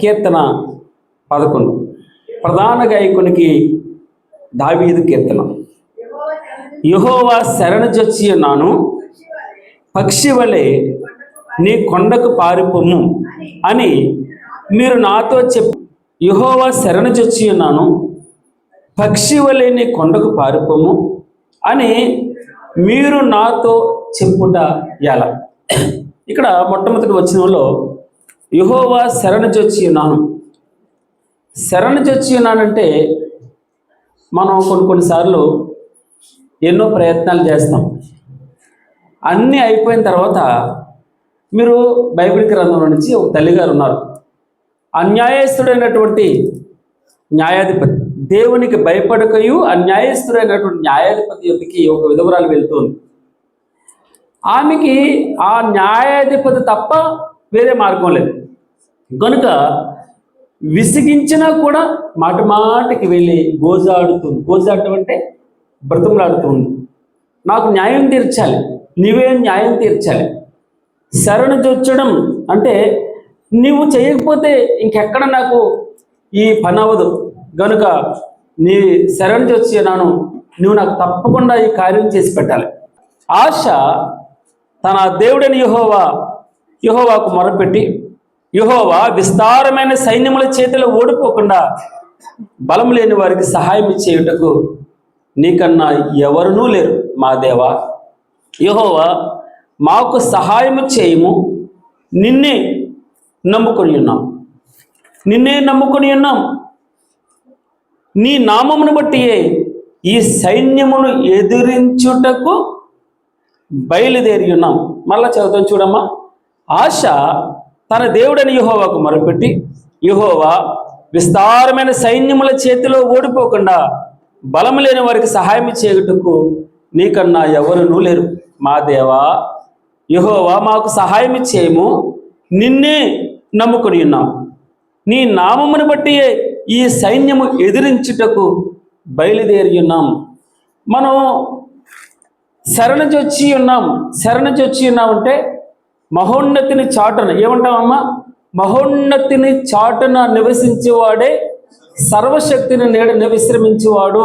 కీర్తన 11, ప్రధాన గాయకునికి దావీదు కీర్తన. యెహోవా శరణుజొచ్చి ఉన్నాను, పక్షి వలె నీ కొండకు పారిపోము అని మీరు నాతో చెప్పు. యెహోవా శరణుజొచ్చి ఉన్నాను, పక్షి వలె నీ కొండకు పారిపోము అని మీరు నాతో చెప్పుట ఎలా. ఇక్కడ మొట్టమొదటి వచనంలో యెహోవా శరణుజొచ్చి ఉన్నాను. శరణుజొచ్చి ఉన్నానంటే మనం కొన్నిసార్లు ఎన్నో ప్రయత్నాలు చేస్తాం. అన్నీ అయిపోయిన తర్వాత మీరు బైబిల్ గ్రంథంలో నుంచి ఒక తల్లిగారు ఉన్నారు, అన్యాయస్తుడైనటువంటి న్యాయాధిపతి, దేవునికి భయపడకయు అన్యాయస్తుడైనటువంటి న్యాయాధిపతి యొక్కకి ఒక విధవరాలు వెళ్తుంది. ఆమెకి ఆ న్యాయాధిపతి తప్ప వేరే మార్గం లేదు కనుక విసిగించినా కూడా మాటికి వెళ్ళి గోజాడుతుంది. గోజాడటం అంటే బ్రతుములాడుతుంది, నాకు న్యాయం తీర్చాలి, నీవే న్యాయం తీర్చాలి. శరణుజొచ్చడం అంటే నీవు చేయకపోతే ఇంకెక్కడ నాకు ఈ పని అవ్వదు కనుక నీ శరణుజొచ్చి ఉన్నాను, నువ్వు నాకు తప్పకుండా ఈ కార్యం చేసి పెట్టాలి. ఆశ తన దేవుడని యెహోవాకు మొరపెట్టి, యెహోవా విస్తారమైన సైన్యముల చేతిలో ఓడిపోకుండా బలం లేని వారికి సహాయం చేయుటకు నీకన్నా ఎవరునూ లేరు మా దేవా. యెహోవా మాకు సహాయము చేయము, నిన్నే నమ్ముకొని ఉన్నాం. నీ నామమును బట్టియే ఈ సైన్యమును ఎదిరించుటకు బయలుదేరి ఉన్నాం. మళ్ళా చదువుతాం చూడమ్మా. ఆశ తన దేవుడని యెహోవాకు మొరపెట్టి, యెహోవా విస్తారమైన సైన్యముల చేతిలో ఓడిపోకుండా బలము లేని వారికి సహాయం చేయుటకు నీకన్నా ఎవరునూ లేరు మా దేవా. యెహోవా మాకు సహాయం చేయము, నిన్నే నమ్ముకొని ఉన్నాం. నీ నామమును బట్టి ఈ సైన్యము ఎదిరించుటకు బయలుదేరి ఉన్నాం. మనం శరణుజొచ్చి ఉన్నామంటే మహోన్నతిని చాటున ఏమంటామమ్మా? మహోన్నతిని చాటున నివసించేవాడే సర్వశక్తిని నీడ విశ్రమించేవాడు.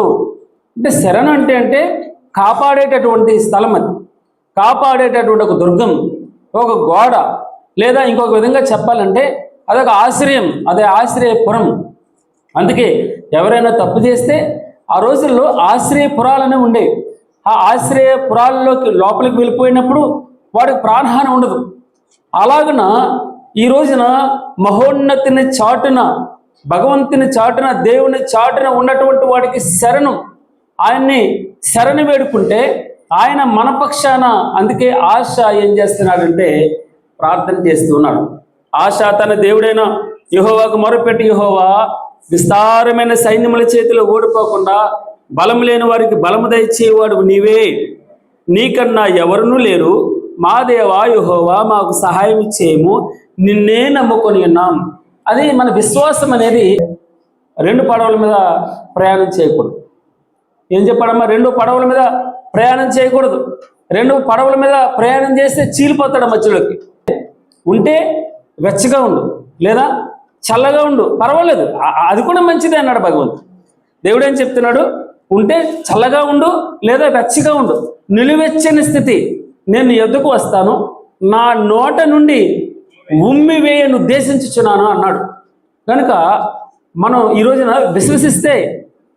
అంటే శరణ అంటే కాపాడేటటువంటి స్థలం, అది కాపాడేటటువంటి ఒక దుర్గం, ఒక గోడ, లేదా ఇంకొక విధంగా చెప్పాలంటే అదొక ఆశ్రయం, అదే ఆశ్రయపురం. అందుకే ఎవరైనా తప్పు చేస్తే ఆ రోజుల్లో ఆశ్రయపురాలనే ఉండేవి. ఆ ఆశ్రయపురాల్లోకి లోపలికి వెళ్ళిపోయినప్పుడు వాడికి ప్రాణహాని ఉండదు. అలాగున ఈ రోజున మహోన్నతిని చాటున, భగవంతుని చాటున, దేవుని చాటున ఉన్నటువంటి వాడికి శరణు, ఆయన్ని శరణు వేడుకుంటే ఆయన మన పక్షాన. అందుకే ఆశ ఏం చేస్తున్నాడంటే ప్రార్థన చేస్తున్నాడు. ఆశ తన దేవుడైన యెహోవాకు మొరపెట్టి, యెహోవా విస్తారమైన సైన్యముల చేతిలో ఓడిపోకుండా బలం లేని వారికి బలము దయచేవాడు నీవే, నీకన్నా ఎవరునూ లేరు మా దేవా. యెహోవా మాకు సహాయం చేయము, నిన్నే నమ్ముకొని ఉన్నాం. అది మన విశ్వాసం అనేది. రెండు పడవల మీద ప్రయాణం చేయకూడదు. ఏం చెప్పాడమ్మా? రెండు పడవల మీద ప్రయాణం చేయకూడదు. రెండు పడవల మీద ప్రయాణం చేస్తే చీలిపోతాడు మధ్యలోకి. ఉంటే వెచ్చగా ఉండు, లేదా చల్లగా ఉండు, పర్వాలేదు, అది కూడా మంచిదే అన్నాడు భగవంతుడు. దేవుడు ఏం చెప్తున్నాడు? ఉంటే చల్లగా ఉండు, లేదా వెచ్చగా ఉండు, నిలువెచ్చని స్థితి నేను ఎద్దుకు వస్తాను, నా నోట నుండి ఉమ్మి వేయను ఉద్దేశించుచున్నాను అన్నాడు. కనుక మనం ఈ రోజున విశ్వసిస్తే,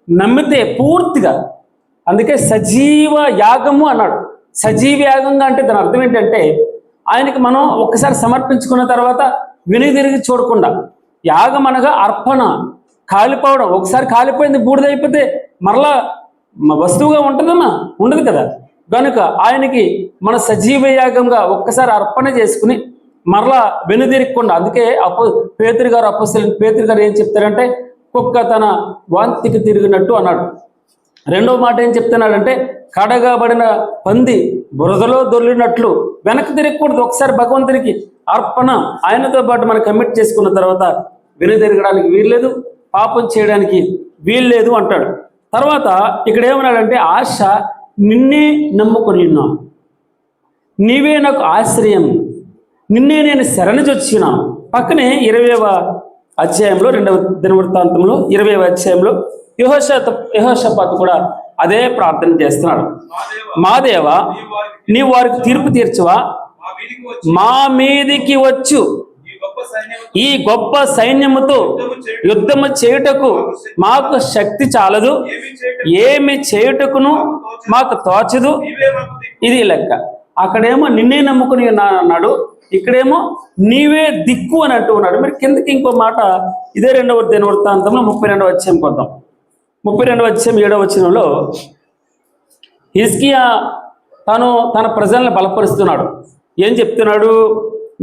నమ్మితే పూర్తిగా, అందుకే సజీవ యాగము అన్నాడు. సజీవ యాగంగా అంటే దాని అర్థం ఏంటంటే ఆయనకి మనం ఒక్కసారి సమర్పించుకున్న తర్వాత వెనుదిరిగి చూడకుండా, యాగం అనగా అర్పణ, కాలిపోవడం. ఒకసారి కాలిపోయింది, బూడిదైపోతే మరలా వస్తువుగా ఉంటుందమ్మా? ఉండదు కదా. కనుక ఆయనకి మన సజీవ యాగంగా ఒక్కసారి అర్పణ చేసుకుని మరలా వెనుదిరగకుండా. అందుకే పేతురు గారు ఏం చెప్తారంటే కుక్క తన వాంతికి తిరిగినట్టు అన్నాడు. రెండవ మాట ఏం చెప్తున్నాడంటే కడగబడిన పంది బురదలో దొర్లినట్లు వెనక్కి తిరగకూడదు. ఒకసారి భగవంతునికి అర్పణ, ఆయనతో పాటు మనం కమిట్ చేసుకున్న తర్వాత వెనుదిరగడానికి వీల్లేదు, పాపం చేయడానికి వీల్లేదు అంటాడు. తర్వాత ఇక్కడ ఏమన్నాడంటే ఆశ నిన్నే నమ్ముకొని ఉన్నాను, నీవే నాకు ఆశ్రయం, నిన్నే నేను శరణుజొచ్చినాను. పక్కనే 20వ అధ్యాయంలో 2వ దినవృత్తాంతంలో 20వ అధ్యాయంలో యెహోషాపాతు కూడా అదే ప్రార్థన చేస్తున్నాడు. మా దేవా, నీ వారికి తీర్పు తీర్చవా, మా మీదికి వచ్చు ఈ గొప్ప సైన్యముతో యుద్ధము చేయుటకు మాకు శక్తి చాలదు, ఏమి చేయుటకును మాకు తోచదు. ఇది లెక్క. అక్కడేమో నిన్నే నమ్ముకుని అన్నాడు, ఇక్కడేమో నీవే దిక్కు అని అంటూ ఉన్నాడు. మరి కిందకి ఇంకో మాట ఇదే 2వ దినవృత్తాంతంలో 32వ అధ్యాయం కొద్దాం. 32వ అధ్యాయం 7వ వచనంలో హిజ్కియా తన ప్రజలను బలపరుస్తున్నాడు. ఏం చెప్తున్నాడు?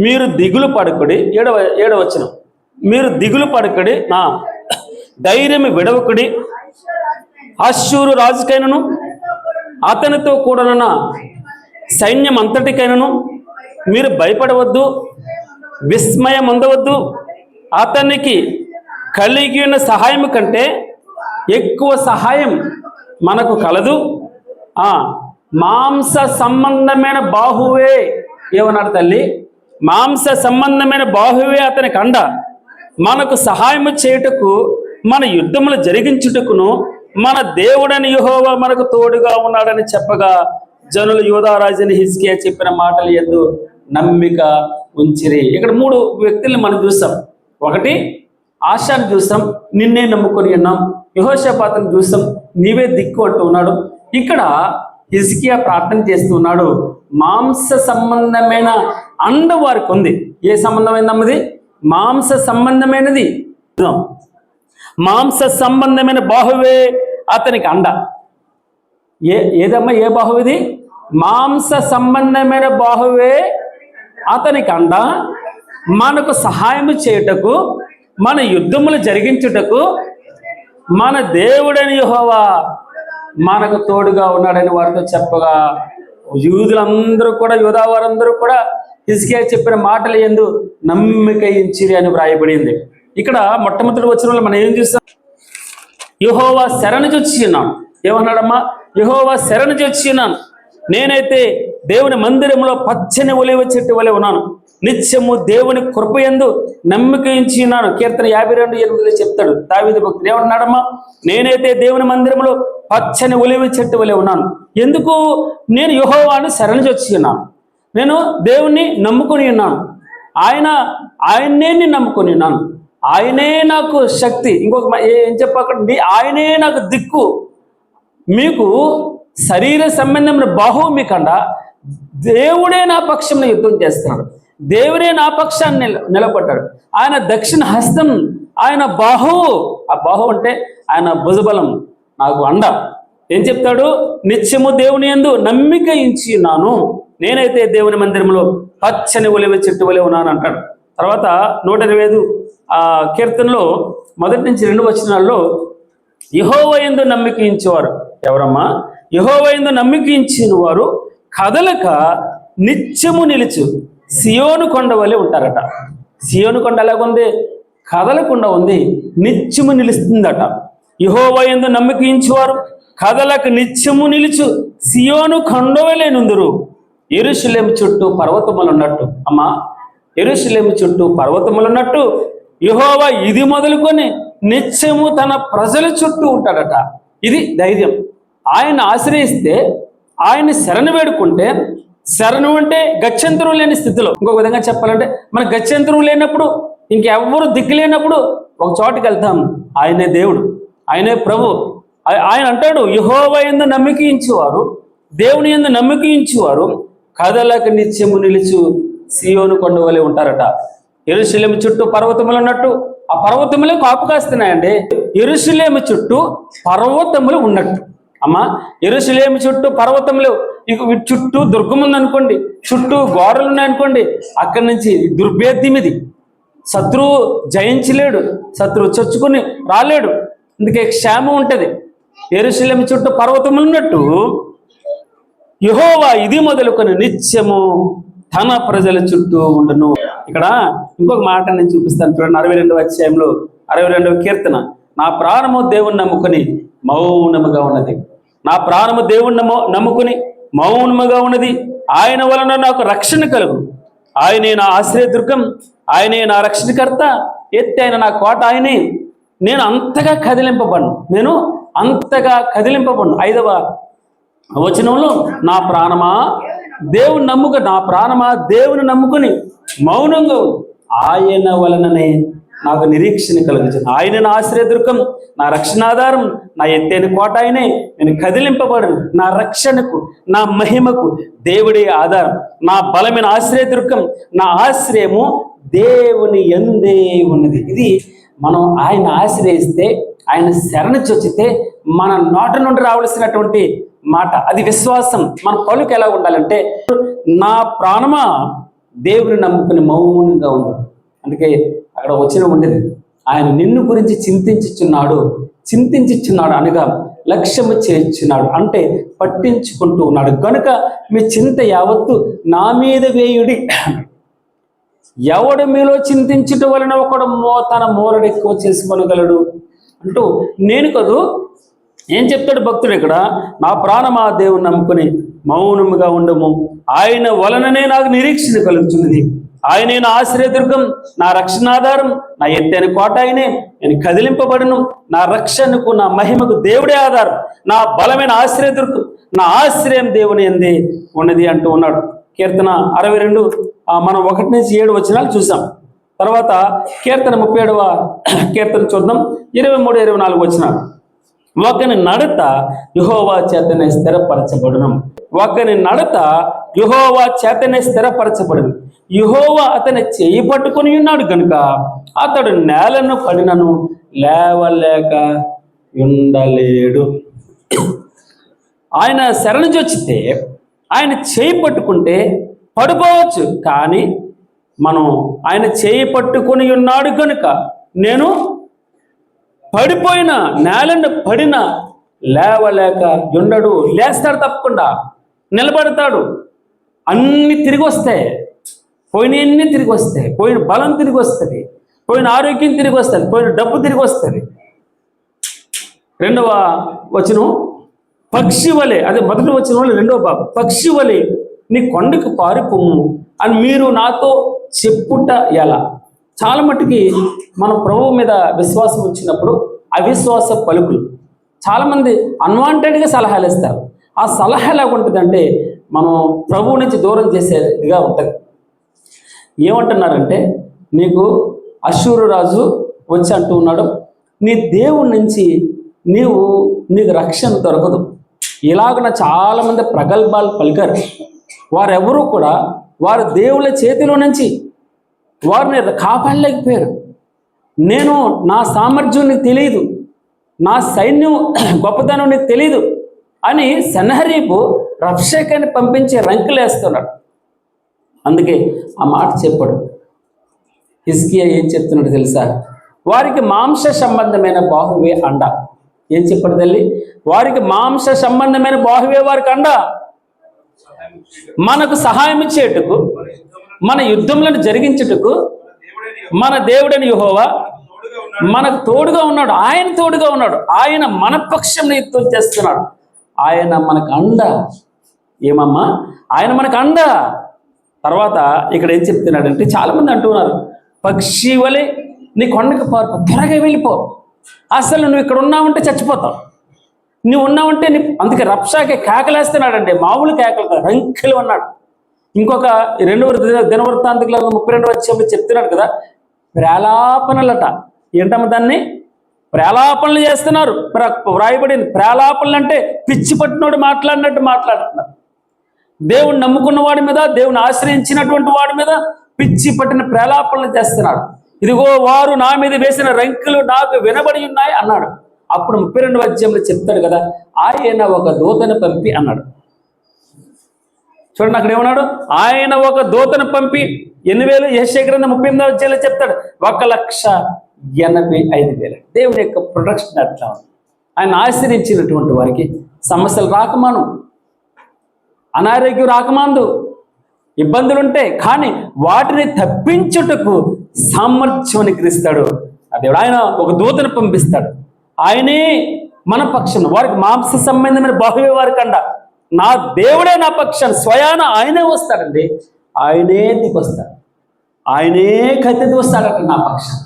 మీరు దిగులు పడకుడి. 7వ వచనం, మీరు దిగులు పడకుడి, ధైర్యం విడవకుడి. అష్షూరు రాజుకైనను అతనితో కూడనున్న సైన్యం అంతటికైనను మీరు భయపడవద్దు, విస్మయం అందవద్దు. అతనికి కలిగిన సహాయం కంటే ఎక్కువ సహాయం మనకు కలదు. మాంస సంబంధమైన బాహువే, ఏమన్నాడు తల్లి? మాంస సంబంధమైన బాహువే అతనికి అండ, మనకు సహాయం చేయుటకు, మన యుద్ధములు జరిగించుటకును మన దేవుడని యెహోవా మనకు తోడుగా ఉన్నాడని చెప్పగా జనులు యూదారాజుని హిజ్కియా చెప్పిన మాటలు యందు నమ్మిక ఉంచిరి. ఇక్కడ 3 వ్యక్తుల్ని మనం చూసాం. ఒకటి ఆశాను చూసాం, నిన్నే నమ్ముకొని ఉన్నాం. యెహోషాపాతుని చూసాం, నీవే దిక్కు అంటూ ఉన్నాడు. ఇక్కడ హిజ్కియా ప్రార్థన చేస్తూ ఉన్నాడు. మాంస సంబంధమైన అండ వారికి ఉంది. ఏ సంబంధమైనది? మాంస సంబంధమైనది. మాంస సంబంధమైన బాహువే అతనికి అండ. ఏదమ్మా? ఏ బాహువిది? మాంస సంబంధమైన బాహువే అతనికి అండ, మనకు సహాయం చేయుటకు, మన యుద్ధములు జరిగించుటకు మన దేవుడని యెహోవా మనకు తోడుగా ఉన్నాడని వారితో చెప్పగా యూదులందరూ కూడా, యూదావారందరూ కూడా హిజ్కియా చెప్పిన మాటలు యందు నమ్మిక ఉంచిరి అని వ్రాయబడింది. ఇక్కడ మొట్టమొదటి వచనంలో మనం ఏం చూస్తాం? యెహోవా శరణు చొచ్చి ఉన్నాను. ఏమన్నాడమ్మా? యెహోవా శరణు చొచ్చి ఉన్నాను. నేనైతే దేవుని మందిరంలో పచ్చని ఒలీవ చెట్టు వలె ఉన్నాను. నిత్యము దేవుని కృపయందు నమ్మిక ఉంచి ఉన్నాను. కీర్తన 52:8 చెప్తాడు దావీదు భక్తుడు. ఏమన్నాడమ్మా? నేనైతే దేవుని మందిరంలో పచ్చని ఒలీవ చెట్టు వలె ఉన్నాను. ఎందుకు? నేను యెహోవాను శరణు చొచ్చి ఉన్నాను. నేను దేవుణ్ణి నమ్ముకొని ఉన్నాను. ఆయన్నే నేను నమ్ముకొని ఉన్నాను. ఆయనే నాకు శక్తి. ఇంకొక ఏం చెప్పకండి, ఆయనే నాకు దిక్కు. మీకు శరీర సంబంధమైన బాహువు మీకండా, దేవుడే నా పక్షంలో యుద్ధం చేస్తున్నాడు. దేవుడే నా పక్షాన్ని నిలబడ్డాడు. ఆయన దక్షిణ హస్తం, ఆయన బాహువు. ఆ బాహువు అంటే ఆయన భుజబలం, నాకు అండ. ఏం చెప్తాడు? నిత్యము దేవుని యందు నమ్మిక ఉంచి ఉన్నాను. నేనైతే దేవుని మందిరంలో పచ్చని ఒలీవ చెట్టు వలె ఉన్నాను అంటాడు. తర్వాత 125 కీర్తనలో 1-2 వచనాల్లో యెహోవా యందు నమ్మిక ఉంచేవారు ఎవరమ్మా? యెహోవా యందు నమ్మిక ఉంచిన వారు కదలక నిత్యము నిలుచు సియోను కొండ వలె ఉంటారట. సియోను కొండ ఎలాగుంది? కదలకుండా ఉంది, నిత్యము నిలుస్తుందట. యెహోవా యందు నమ్మిక ఉంచేవారు కదలక నిత్యము నిలుచు సియోను కొండ వలె నుందురు. యెరూషలేము చుట్టూ పర్వతములు ఉన్నట్టు, అమ్మా, యెరూషలేము చుట్టూ పర్వతములు ఉన్నట్టు యెహోవా ఇది మొదలుకొని నిత్యము తన ప్రజల చుట్టూ ఉంటాడట. ఇది ధైర్యం. ఆయన ఆశ్రయిస్తే, ఆయన శరణు వేడుకుంటే, శరణు అంటే గత్యంతరం లేని స్థితిలో. ఇంకొక విధంగా చెప్పాలంటే, మన గత్యంతరం లేనప్పుడు, ఇంకెవ్వరు దిక్కు లేనప్పుడు ఒక చోటుకి వెళ్తాం. ఆయనే దేవుడు, ఆయనే ప్రభు. ఆయన అంటాడు, యెహోవా యందు నమ్మిక ఉంచేవారు, దేవుని యందు నమ్మిక ఉంచేవారు కదలక నిత్యము నిలుచు సియోను కొండ వలె ఉంటారట. యెరూషలేము చుట్టూ పర్వతములు ఉన్నట్టు ఆ పర్వతములే కాపు కాస్తున్నాయండి. యెరూషలేము చుట్టూ పర్వతములు ఉన్నట్టు. అమ్మా, యెరూషలేము చుట్టూ పర్వతములు, ఇక చుట్టూ దుర్గం ఉందనుకోండి, చుట్టూ గోడలు ఉన్నాయనుకోండి, అక్కడి నుంచి దుర్భేద్యం ఇది. శత్రువు జయించలేడు, శత్రువు చొచ్చుకుని రాలేడు. అందుకే క్షేమం ఉంటుంది. యెరూషలేము చుట్టూ పర్వతములు ఉన్నట్టు యెహోవా ఇది మొదలుకొని నిత్యము తన ప్రజల చుట్టూ ఉండును. ఇక్కడ ఇంకొక మాట నేను చూపిస్తాను చూడండి. 62వ అధ్యాయంలో 62వ కీర్తన. నా ప్రాణము దేవుణ్ణి నమ్ముకొని మౌనముగా ఉన్నది. నా ప్రాణము దేవుణ్ణి నమ్ముకుని మౌనముగా ఉన్నది. ఆయన వలన నాకు రక్షణ కలుగు. ఆయనే నా ఆశ్రయదుర్గం, ఆయనే నా రక్షణకర్త. ఎత్తైన నా కోట ఆయనే, నేను అంతగా కదిలింపబడను. 5వ వచనంలో నా ప్రాణమా దేవుని నమ్ముకుని మౌనంగా ఉండు. ఆయన వలననే నాకు నిరీక్షణ కలుగుతుంది. ఆయన నా ఆశ్రయదుర్గం, నా రక్షణాధారం, నా ఎత్తైన కోట ఆయనే. నేను కదిలింపబడను. నా రక్షణకు, నా మహిమకు దేవుడే ఆధారం. నా బలమైన ఆశ్రయదుర్గం, నా ఆశ్రయము దేవుని యందే ఉన్నది. ఇది మనం ఆయన ఆశ్రయిస్తే, ఆయన శరణు చొచ్చితే మన నోట నుండి రావలసినటువంటి మాట. అది విశ్వాసం. మన పలుకు ఎలా ఉండాలంటే, నా ప్రాణమా దేవుని నమ్ముకుని మౌనంగా ఉండదు. అందుకే అక్కడ వచ్చిన ఉండేది, ఆయన నిన్ను గురించి చింతించుచున్నాడు అనగా లక్ష్యము చేర్చున్నాడు, అంటే పట్టించుకుంటూ ఉన్నాడు. కనుక మీ చింత యావత్తు నా మీద వేయుడి. ఎవడు మీలో చింతించుట వలన ఒకడు తన మోరడు ఎక్కువ చేసుకోగలడు అంటూ నేను కదూ. ఏం చెప్తాడు భక్తుడు ఇక్కడ? నా ప్రాణమా దేవుని నమ్ముకుని మౌనముగా ఉండము, ఆయన వలననే నాకు నిరీక్షణ కలుగుతున్నది. ఆయనే నా ఆశ్రయదుర్గం, నా రక్షణాధారం, నా ఎత్తైన కోట ఆయనే. నేను కదిలింపబడను. నా రక్షణకు, నా మహిమకు దేవుడే ఆధారం. నా బలమైన ఆశ్రయదుర్గం, నా ఆశ్రయం దేవుని యందే ఉన్నది అంటూ ఉన్నాడు. కీర్తన 62 మనం 1-7 వచనాలు చూసాం. తర్వాత కీర్తన 37వ కీర్తన చూద్దాం. 23-24 వచనాలు. ఒకని నడత యెహోవా చేతనే స్థిరపరచబడును. యెహోవా అతని చేయి పట్టుకొని ఉన్నాడు కనుక అతడు నేలను పడినను లేవలేక ఉండలేడు. ఆయన శరణు చొచ్చితే, ఆయన చేయి పట్టుకుంటే పడిపోవచ్చు, కానీ మనం ఆయన చేయి పట్టుకొని ఉన్నాడు కనుక నేను పడిపోయిన, నేలను పడిన లేవలేక ఉండడు. లేస్తాడు, తప్పకుండా నిలబడతాడు. అన్నీ తిరిగి వస్తాయి, పోయినవన్నీ తిరిగి వస్తాయి. పోయిన బలం తిరిగి వస్తుంది, పోయిన ఆరోగ్యం తిరిగి వస్తుంది, పోయిన డబ్బు తిరిగి వస్తుంది. 2వ వచనం, పక్షి వలె, అదే 1వ వచనం వల్ల 2వ భాగం, పక్షి వలె నీ కొండకు పారిపోము అని మీరు నాతో చెప్పుట ఎలా? చాలా మట్టుకి మన ప్రభువు మీద విశ్వాసం వచ్చినప్పుడు అవిశ్వాస పలుకులు, చాలామంది అన్వాంటెడ్గా సలహాలు ఇస్తారు. ఆ సలహా ఎలా ఉంటుందంటే మనం ప్రభువు నుంచి దూరం చేసేదిగా ఉంటుంది. ఏమంటున్నారంటే, నీకు అశ్షూరు రాజు వచ్చి అంటూ ఉన్నాడు, నీ దేవుడి నుంచి నీకు రక్షణ దొరకదు. ఇలాగన చాలామంది ప్రగల్భాలు పలికారు. వారెవరూ కూడా వారి దేవుళ్ళ చేతిలో నుంచి వారిని కాపాడలేకపోయారు. నేను నా సామర్థ్యం నీకు తెలియదు, నా సైన్యం గొప్పదనం నీకు తెలియదు అని సన్హరీబు రబ్షాకేని పంపించి రంకులేస్తున్నాడు. అందుకే ఆ మాట చెప్పాడు. హిజ్కియా ఏం చెప్తున్నాడు తెలుసా? వారికి మాంస సంబంధమైన బాహువే అండ. ఏం చెప్పాడు తల్లి? వారికి మాంస సంబంధమైన బాహువే వారికి అండ. మనకు సహాయం చేయుటకు, మన యుద్ధములను జరిగించుటకు మన దేవుడైన యెహోవా మనకు తోడుగా ఉన్నాడు. ఆయన తోడుగా ఉన్నాడు. ఆయన మన పక్షం యుద్ధం చేస్తున్నాడు. ఆయన మనకు అండ. ఏమమ్మా? ఆయన మనకు అండ. తర్వాత ఇక్కడ ఏం చెప్తున్నాడంటే, చాలామంది అంటున్నారు, పక్షి వలె నీ కొండకు పారిపో, త్వరగా వెళ్ళిపో. అసలు నువ్వు ఇక్కడ ఉన్నావంటే చచ్చిపోతావు. నువ్వు ఉన్నావంటే అందుకే రబ్షాకే కేకలేస్తున్నాడండి. మామూలు కేకలు కాదు, రంకెలు అన్నాడు. ఇంకొక 2వ దినవృత్తాంతకాండం 32వ అధ్యాయంలో చెప్తున్నాడు కదా, ప్రేలాపనలట. ఏంటమ్మా దాన్ని? ప్రేలాపనలు చేస్తున్నారు. వ్రాయబడింది. ప్రేలాపనలు అంటే పిచ్చి పట్టినోడు మాట్లాడినట్టు మాట్లాడుతున్నారు. దేవుని నమ్ముకున్న వాడి మీద, దేవుని ఆశ్రయించినటువంటి వాడి మీద పిచ్చి పట్టిన ప్రేలాపనలు చేస్తున్నాడు. ఇదిగో వారు నా మీద వేసిన రంకెలు నాకు వినబడి ఉన్నాయి అన్నాడు. అప్పుడు 32వ అధ్యాయంలో చెప్తాడు కదా, ఆయన ఒక దూతను పంపి అన్నాడు. చూడండి అక్కడ ఏమన్నాడు? ఆయన ఒక దూతను పంపి 8,000. యెషయా గ్రంథం 38వ అధ్యాయంలో చెప్తాడు 1,85,000. దేవుని యొక్క ప్రొటెక్షన్ అట్లా ఉంది. ఆయన ఆశ్రయించినటువంటి వారికి సమస్యలు రాకమాను, అనారోగ్యం రాకమాందు, ఇబ్బందులు ఉంటాయి, కానీ వాటిని తప్పించుటకు సామర్థ్యం అనుగ్రహిస్తాడు ఆ దేవుడు. ఆయన ఒక దూతను పంపిస్తాడు. ఆయనే మన పక్షం. వారికి మాంస సంబంధమైన బాహువే వారికి అండ. నా దేవుడే నా పక్షం. స్వయాన ఆయనే వస్తాడండి. ఆయనే దిగొస్తాడు. ఆయనే కత్తి వస్తాడట నా పక్షం.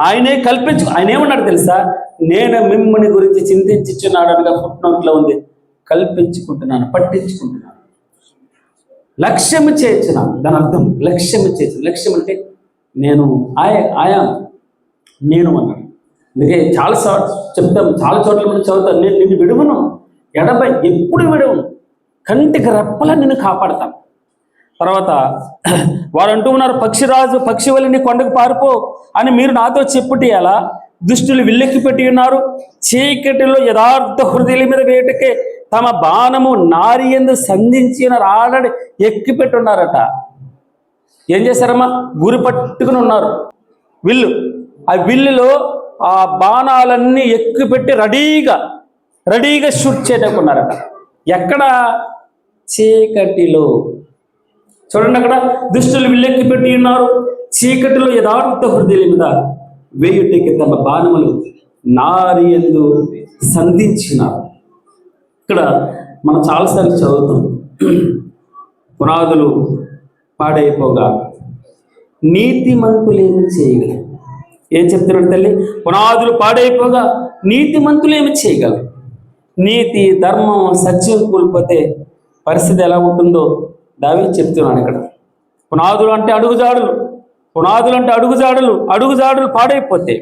ఆయనే ఆయన ఏమన్నాడు తెలుసా? నేను మిమ్మల్ని గురించి చింతించుచున్నాడు అనగా ఫుట్నోట్లో ఉంది. కల్పించుకుంటున్నాను, పట్టించుకుంటున్నాను, లక్ష్యము చేర్చిన. దాని అర్థం లక్ష్యము చేర్చిన. లక్ష్యం అంటే నేను ఆయా నేను అన్నాడు. అందుకే చాలా చెప్తాం, చాలా చోట్ల మనం చదువుతాం, నేను నిన్ను విడువను, ఎప్పుడు విడవను, కంటికి రెప్పలా నిన్ను కాపాడతాను. తర్వాత వారు అంటూ ఉన్నారు, పక్షి వలె నీ కొండకు పారిపో అని మీరు నాతో చెప్పుటి అలా దుష్టులు విల్లెక్కి పెట్టి ఉన్నారు. చీకటిలో యథార్థ హృదయాల మీద వేటకే తమ బాణము నారి యందు సంధించిన రాడని ఎక్కి పెట్టున్నారట. ఏం చేశారమ్మా? గురి పట్టుకుని ఉన్నారు. ఆ విల్లులో ఆ బాణాలన్నీ ఎక్కువ పెట్టి రెడీగా షూట్ చేయకున్నారట. ఎక్కడ? చీకటిలో. చూడండి, అక్కడ దుష్టులు విల్లెక్కి పెట్టి ఉన్నారు, చీకటిలో యథార్థ హృదయాల మీద వేయుటకి తమ బాణములు నారి యందు సంధించినారు. ఇక్కడ మనం చాలాసార్లు చదువుతాం, పునాదులు పాడైపోగా నీతిమంతులేమి చేయగలరు. ఏం చెప్తున్నాడు తల్లి? పునాదులు పాడైపోగా నీతిమంతులేమి చేయగలరు. నీతి, ధర్మం, సత్యం కూలిపోతే పరిస్థితి ఎలా ఉంటుందో దావీదు చెప్తున్నాడు ఇక్కడ. పునాదులు అంటే అడుగుజాడలు పాడైపోతే,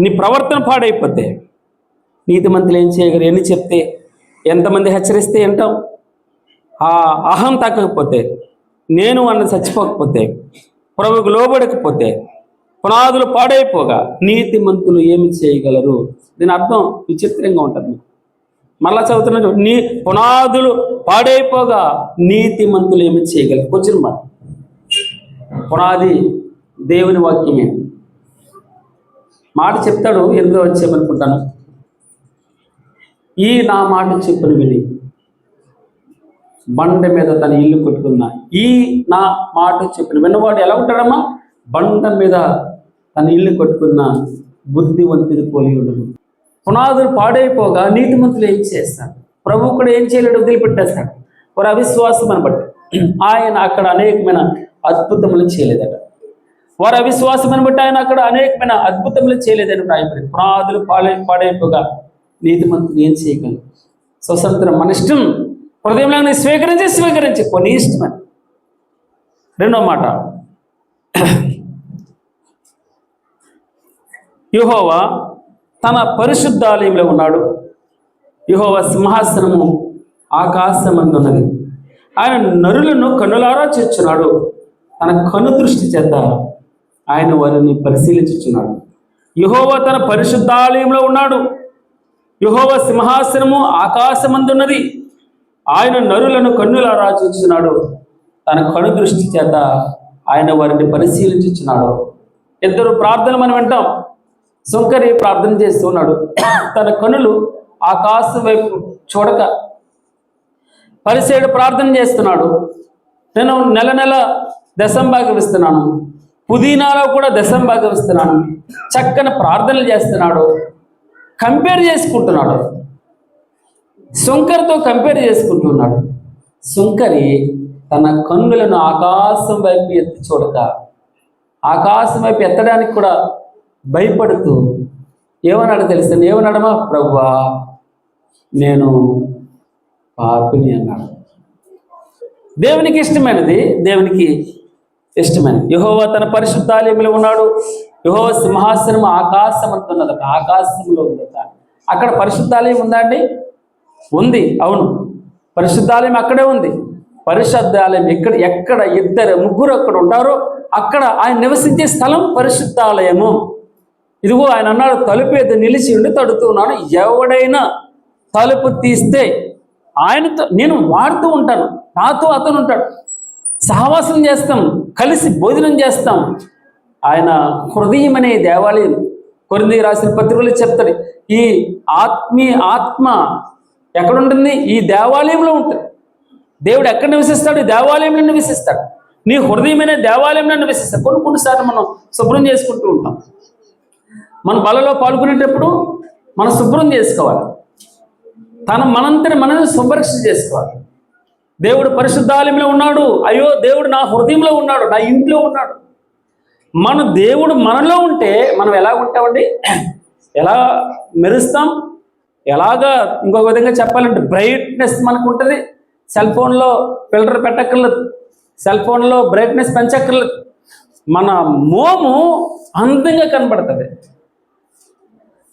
నీ ప్రవర్తన పాడైపోతే నీతిమంతులు ఏం చేయగలరు? ఎన్ని చెప్తే, ఎంతమంది హెచ్చరిస్తే వింటాం? ఆ అహం తగ్గకపోతే, నేను అన్నది చచ్చిపోకపోతే, ప్రభువుకు లోబడకపోతే, పునాదులు పాడైపోగా నీతిమంతులు ఏమి చేయగలరు? దీని అర్థం విచిత్రంగా ఉంటుంది. మళ్ళా చదువుతున్న నీ పునాదులు పాడైపోగా నీతిమంతులు ఏమి చేయగలరు? కొంచెం పునాది దేవుని వాక్యమే. మాట చెప్తాడు, ఎందులో వచ్చేమనుకుంటాను, ఈ నా మాట చెప్పును విని బండ మీద తన ఇల్లు కట్టుకున్నా. ఈ నా మాట చెప్పును విన్నవాడు ఎలా ఉంటాడమ్మా? బండ మీద తన ఇల్లు కట్టుకున్న బుద్ధివంతుని పోలి ఉండదు. పునాదులు పాడైపోగా నీతిమంతులు ఏం చేస్తాడు? ప్రభువు కూడా ఏం చేయలేడు, వదిలిపెట్టేస్తాడు. వారి అవిశ్వాసం అని బట్టి ఆయన అక్కడ అనేకమైన అద్భుతములు చేయలేదట. వారి అవిశ్వాసం బట్టి ఆయన అక్కడ అనేకమైన అద్భుతములు చేయలేదని రాయబడి. పునాదులు పాడైపోగా నీతిమంతులు ఏం చేయగలరు? స్వతంత్రం మన ఇష్టం, హృదయంలో స్వీకరించి కొన్ని ఇష్టమని. రెండో మాట, యెహోవా తన పరిశుద్ధాలయంలో ఉన్నాడు. యెహోవా సింహాసనము ఆకాశమందున్నది. ఆయన నరులను కన్నులారా చూచున్నాడు. తన కను దృష్టి చేత ఆయన వారిని పరిశీలించుచున్నాడు. యెహోవా తన పరిశుద్ధాలయంలో ఉన్నాడు. యెహోవా సింహాసనము ఆకాశమందున్నది. ఆయన నరులను కన్నులారా చూచున్నాడు. తన కను దృష్టి చేత ఆయన వారిని పరిశీలించుచున్నాడు. ఇద్దరు ప్రార్థన మనం వింటాం. సుంకరి ప్రార్థన చేస్తున్నాడు. తన కనులు ఆకాశం వైపు చూడక. పరిసేయుడు ప్రార్థన చేస్తున్నాడు, నేను నెల దశంభాగం ఇస్తున్నాను, పుదీనాలో కూడా దశంభాగం ఇస్తున్నాను, చక్కని ప్రార్థనలు చేస్తున్నాడు. కంపేర్ చేసుకుంటున్నాడు, సుంకరితో కంపేర్ చేసుకుంటున్నాడు. సుంకరి తన కన్నులను ఆకాశం వైపు ఎత్తి చూడక, ఆకాశం వైపు ఎత్తడానికి కూడా భయపడుతూ ఏమన్నాడు తెలుసండి? ఏమన్నాడమ్మా? ప్రభువా నేను పాపిని అన్నాడు. దేవునికి ఇష్టమైనది యెహోవా తన పరిశుద్ధాలయంలో ఉన్నాడు. యెహోవా సింహాసనం ఆకాశం అంటున్నదట, ఆకాశంలో ఉందట. అక్కడ పరిశుద్ధాలయం ఉందా అండి? ఉంది, అవును, పరిశుద్ధాలయం అక్కడే ఉంది. పరిశుద్ధాలయం ఎక్కడ ఇద్దరు ముగ్గురు అక్కడ ఉంటారో అక్కడ ఆయన నివసించే స్థలం పరిశుద్ధాలయము. ఇదిగో ఆయన అన్నాడు, తలుపు ఎదుట నిలిచి ఉండి తడుతూ ఉన్నాను, ఎవడైనా తలుపు తీస్తే ఆయనతో నేను వాడుతూ ఉంటాను, నాతో అతను ఉంటాడు, సహవాసం చేస్తాం, కలిసి భోజనం చేస్తాం. ఆయన హృదయం అనే దేవాలయం. కొరింథీ రాసిన పత్రికలో చెప్తాడు, ఈ ఆత్మ ఎక్కడుంటుంది? ఈ దేవాలయంలో ఉంటుంది. దేవుడు ఎక్కడ నివసిస్తాడు? దేవాలయంలో నివసిస్తాడు. నీ హృదయమైన దేవాలయంలో నివసిస్తాడు. కొన్నిసార్లు మనం శుభ్రం చేసుకుంటూ ఉంటాం. మన బలలో పాల్గొనేటప్పుడు మనం శుభ్రం చేసుకోవాలి, మనంతటి మనల్ని శుభ్రక్ష చేసుకోవాలి. దేవుడు పరిశుద్ధాలయంలో ఉన్నాడు. అయ్యో, దేవుడు నా హృదయంలో ఉన్నాడు, నా ఇంట్లో ఉన్నాడు. మన దేవుడు మనలో ఉంటే మనం ఎలా ఉంటామండి? ఎలా మెరుస్తాం? ఎలాగా ఇంకొక విధంగా చెప్పాలంటే బ్రైట్నెస్ మనకు ఉంటుంది. సెల్ ఫోన్లో ఫిల్టర్ పెట్టక్కర్లేదు, సెల్ ఫోన్లో బ్రైట్నెస్ పెంచక్కర్లేదు. మన మోము అందంగా కనబడుతుంది.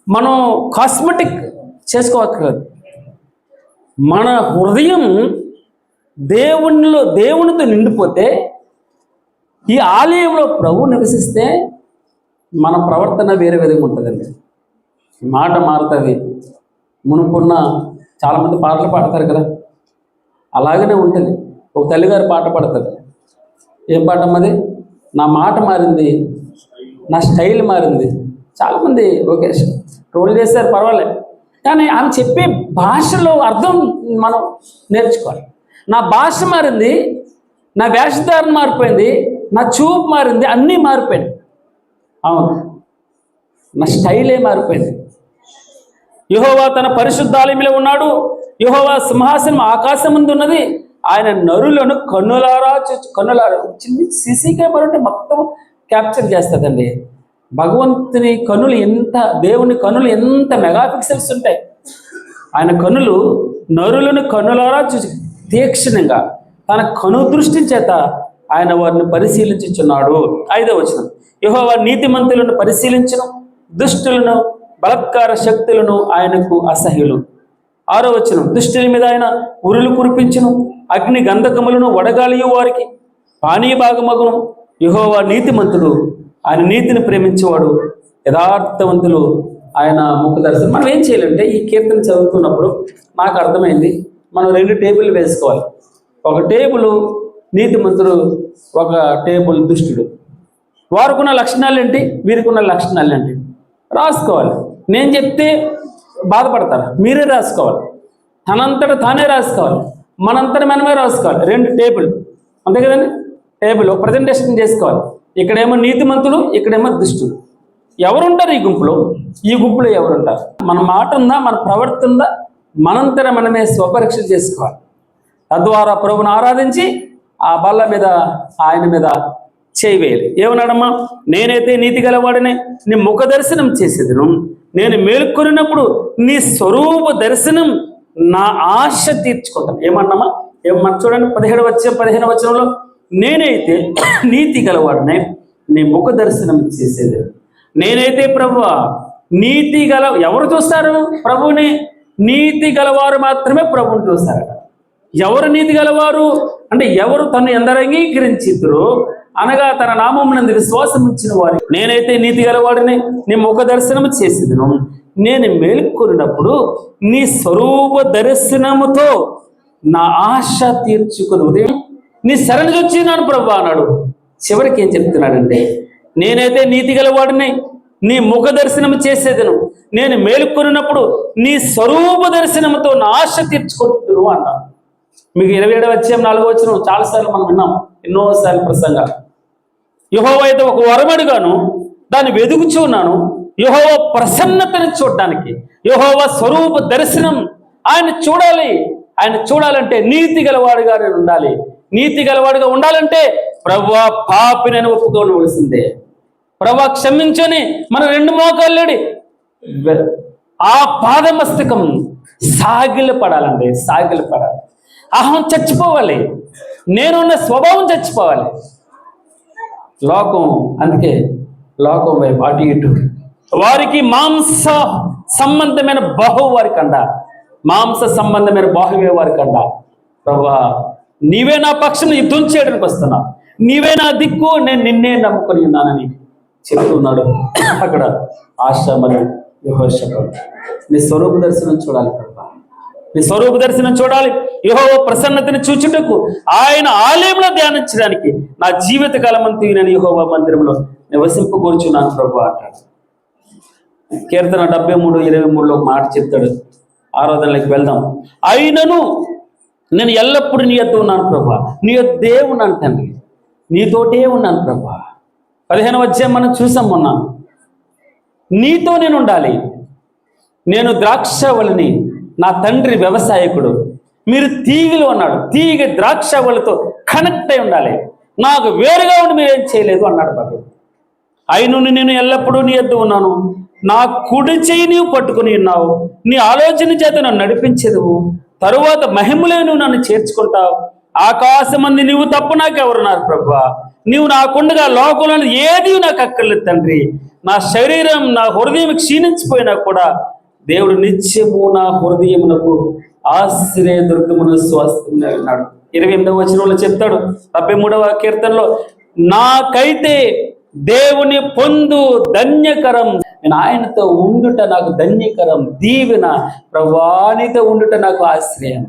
మనం కాస్మెటిక్ చేసుకోవక్కర్లేదు. మన హృదయం దేవునితో నిండిపోతే, ఈ ఆలయంలో ప్రభు నివసిస్తే మన ప్రవర్తన వేరే విధంగా ఉంటుందండి. మాట మారుతుంది. మునుపున్న చాలామంది పాటలు పాడతారు కదా, అలాగనే ఉంటుంది. ఒక తల్లిగారు పాట పాడతారు. ఏం పాట అమ్మది? నా మాట మారింది, నా స్టైల్ మారింది. చాలామంది ఓకే ట్రోల్ చేస్తారు, పర్వాలేదు. కానీ ఆమె చెప్పే భాషలో అర్థం మనం నేర్చుకోవాలి. నా భాష మారింది, నా వేషధారణ మారిపోయింది, నా చూపు మారింది, అన్నీ మారిపోయింది. అవును, నా స్టైలే మారిపోయింది. యెహోవా తన పరిశుద్ధాలయంలో ఉన్నాడు. యెహోవా సింహాసనం ఆకాశం ముందు ఉన్నది. ఆయన నరులను కన్నులారా చిన్న సీసీ కెమెరా అంటే మొత్తం క్యాప్చర్ చేస్తుందండి. భగవంతుని కన్నులు ఎంత, దేవుని కన్నులు ఎంత మెగాపిక్సెల్స్ ఉంటాయి. ఆయన కన్నులు నరులను కన్నులారా చూసి తీక్షణంగా తన కనుదృష్టి చేత ఆయన వారిని పరిశీలించుచున్నాడు. 5వ వచనం, యెహోవా నీతిమంతులను పరిశీలించును, దుష్టులను బలత్కార శక్తులను ఆయనకు అసహ్యులు. 6వ వచనం, దుష్టుల మీద ఆయన ఉరులు కురిపించును, అగ్ని గంధకములను వడగాలియు వారికి పానీయ భాగమగును. యెహోవా నీతిమంతుడు, ఆయన నీతిని ప్రేమించేవాడు, యథార్థవంతులు ఆయన ముఖ దర్శనం. మనం ఏం చేయాలంటే, ఈ కీర్తన చదువుతున్నప్పుడు నాకు అర్థమైంది, మనం 2 టేబుల్ వేసుకోవాలి. ఒక టేబుల్ నీతిమంతుడు, ఒక టేబుల్ దుష్టుడు. వారికున్న లక్షణాలు ఏంటి, వీరికున్న లక్షణాలు ఏంటి రాసుకోవాలి. నేను చెప్తే బాధపడతారు, మీరే రాసుకోవాలి. తనంతట తానే రాసుకోవాలి, మనంతట మనమే రాసుకోవాలి. 2 టేబుల్, అంతే కదండి. టేబుల్ ఒక ప్రజెంటేషన్ చేసుకోవాలి. ఇక్కడేమో నీతిమంతుడు, ఇక్కడేమో దుష్టుడు. ఎవరుంటారు ఈ గుంపులో? ఈ గుంపులో ఎవరుంటారు? మన మాట ఉందా, మన ప్రవర్తన ఉందా? మనంతట మనమే స్వపరీక్ష చేసుకోవాలి. తద్వారా ప్రభుని ఆరాధించి ఆ బల్ల మీద, ఆయన మీద చేయి వేయాలి. ఏమన్నాడమ్మా? నేనైతే నీతి గలవాడిని, నీ ముఖ దర్శనం చేసేదను. నేను మేల్కొనినప్పుడు నీ స్వరూప దర్శనం నా ఆశ తీర్చుకుంటాను. ఏమన్నామా? ఏమన్నా చూడండి, 15వ వచనంలో, నేనైతే నీతి గలవాడిని, నీ ముఖ దర్శనం చేసేది. నేనైతే ప్రభువా నీతి గల, ఎవరు చూస్తారు ప్రభువుని? నీతి గలవారు మాత్రమే ప్రభువుని చూస్తారట. ఎవరు నీతి గలవారు అంటే, ఎవరు తను ఎందరు అంగీకరించిద్రో, అనగా తన నామమునందు విశ్వాసం ఉంచిన వారు. నేనైతే నీతి గలవాడిని, నీ ముఖ దర్శనము చేసేదను. నేను మేలుకొనినప్పుడు నీ స్వరూప దర్శనముతో నా ఆశ తీర్చుకుని ఉదయం నీ శరణు వచ్చినాను ప్రభు అన్నాడు. చివరికి ఏం చెప్తున్నాడంటే, నేనైతే నీతి గలవాడిని, నీ ముఖ దర్శనము చేసేదను. నేను మేలుకొనినప్పుడు నీ స్వరూప దర్శనముతో నా ఆశ తీర్చుకుంటున్నాను అన్నాడు. మీకు 27వ అధ్యాయం 4వ వచనం చాలాసార్లు మనం విన్నాం, ఎన్నోసార్లు ప్రసంగా. యెహోవా అయితే ఒక వరమడుగాను, దాన్ని వెదుగుచున్నాను. యెహోవా ప్రసన్నతను చూడడానికి, యెహోవా స్వరూప దర్శనం ఆయన చూడాలి. ఆయన చూడాలంటే నీతి గలవాడుగా నేను ఉండాలి. నీతి గలవాడుగా ఉండాలంటే ప్రభువా పాపినని ఒప్పుకోవలసిందే. ప్రభువా క్షమించని మన 2 మోకాళ్ళేడి ఆ పాదమస్తకం సాగిలు పడాలండి, సాగిలు పడాలి. అహం చచ్చిపోవాలి, నేనున్న స్వభావం చచ్చిపోవాలి. లోకం, అందుకే లోకం వైపు అటు ఇటు వారికి మాంస సంబంధమైన బాహు వారికి అండ, మాంస సంబంధమైన బాహువే వారికి అండ. ప్రభువా నీవే నా పక్షం యుద్ధం చేయడానికి వస్తున్నా, నీవే నా దిక్కు, నేను నిన్నే నమ్ముకొని ఉన్నానని చెప్తున్నాడు. అక్కడ ఆశ మరియు యెహోషాపాతు, నీ స్వరూప దర్శనం చూడాలి ప్రభా, నీ స్వరూప దర్శనం చూడాలి. యెహోవా ప్రసన్నతని చూచుటకు, ఆయన ఆలయంలో ధ్యానించడానికి నా జీవిత కాలమంతా నేను యెహోవా మందిరంలో నివసింపకూర్చున్నాను ప్రభు అంటాడు. కీర్తన 73:23లో ఒక మాట చెప్తాడు. ఆరాధనలోకి వెళ్దాం. అయినను నేను ఎల్లప్పుడూ నీ యొద్ద ఉన్నాను ప్రభా, నీ యొద్దే ఉన్నాను తండ్రి, నీతోటే ఉన్నాను ప్రభా. 15వ అధ్యాయం మనం చూసాం మొన్న. నీతో నేను ఉండాలి, నేను ద్రాక్షవల్లిని, నా తండ్రి వ్యవసాయకుడు, మీరు తీగలు అన్నాడు. తీగ ద్రాక్షవల్లితో కనెక్ట్ అయి ఉండాలి. నాకు వేరుగా ఉండి మీరేం చేయలేదు అన్నాడు భగవంతుడు. అయిను నేను ఎల్లప్పుడూ నీ యొద్ద ఉన్నాను, నా కుడి చెయ్యి నీవు పట్టుకుని ఉన్నావు, నీ ఆలోచన చేత నన్ను నడిపించదువు, తరువాత మహిమలో నువ్వు నన్ను చేర్చుకుంటావు. ఆకాశమంది నీవు తప్ప నాకెవరున్నారు ప్రభువా, నీవు నాకుండగా లోకంలో ఏది నాకు అక్కర్లేదు తండ్రి. నా శరీరం నా హృదయం క్షీణించిపోయినా కూడా దేవుడు నిత్యము నా హృదయమునకు ఆశ్రయదుర్గమును స్వాస్థ్యం అన్నాడు. 28వ వచనంలో చెప్తాడు 73వ కీర్తనలో, నాకైతే దేవుని పొందు ధన్యకరం, నేను ఆయనతో ఉండుట నాకు ధన్యకరం, దీవెన. ప్రభువానితో ఉండుట నాకు ఆశ్రయం.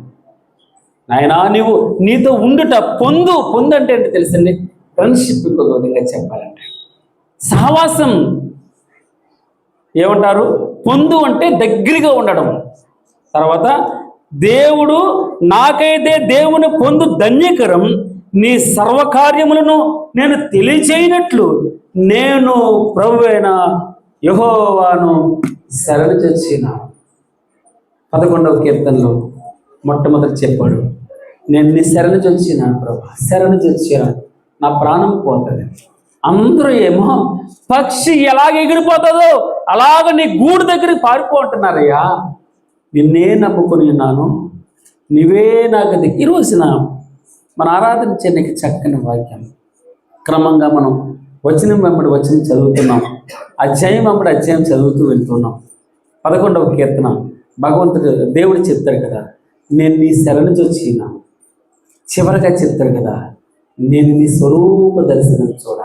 నాయనా నీవు నీతో ఉండుట పొందు అంటే ఏంటి తెలుసండి? ఫ్రెండ్షిప్. ఇంకొక విధంగా చెప్పాలంటే సహవాసం. ఏమంటారు? పొందు అంటే దగ్గరగా ఉండడం. తర్వాత దేవుడు నాకైతే దేవుని పొందు ధన్యకరం, నీ సర్వకార్యములను నేను తెలియచేయనట్లు నేను ప్రభువైన యెహోవాను శరణుజొచ్చిన. 11వ కీర్తనలో మొట్టమొదటి చెప్పాడు, నేను నీ శరణుజొచ్చిన ప్రభు, శరణుజొచ్చిన, నా ప్రాణం పోతుంది. అందరూ ఏమో పక్షి ఎలాగ ఎగిరిపోతుందో అలాగ నీ గూడు దగ్గరికి పారిపో అంటున్నారయ్యా. నిన్నే నమ్ముకుని ఉన్నాను, నీవే నాకు ఈ రోజున మన ఆరాధన చేయడానికి చక్కని వాక్యం. క్రమంగా మనం వచనం వెంబడి వచనం చదువుతున్నాం, అధ్యాయం వెంబడి అధ్యాయం చదువుతూ వెళ్తున్నాం. 11వ కీర్తన భగవంతుడు దేవుడు చెప్తాడు కదా, నేను నీ శరణుజొచ్చిన. చివరగా చెప్తాడు కదా, నేను నీ స్వరూప దర్శనం చూడాలి.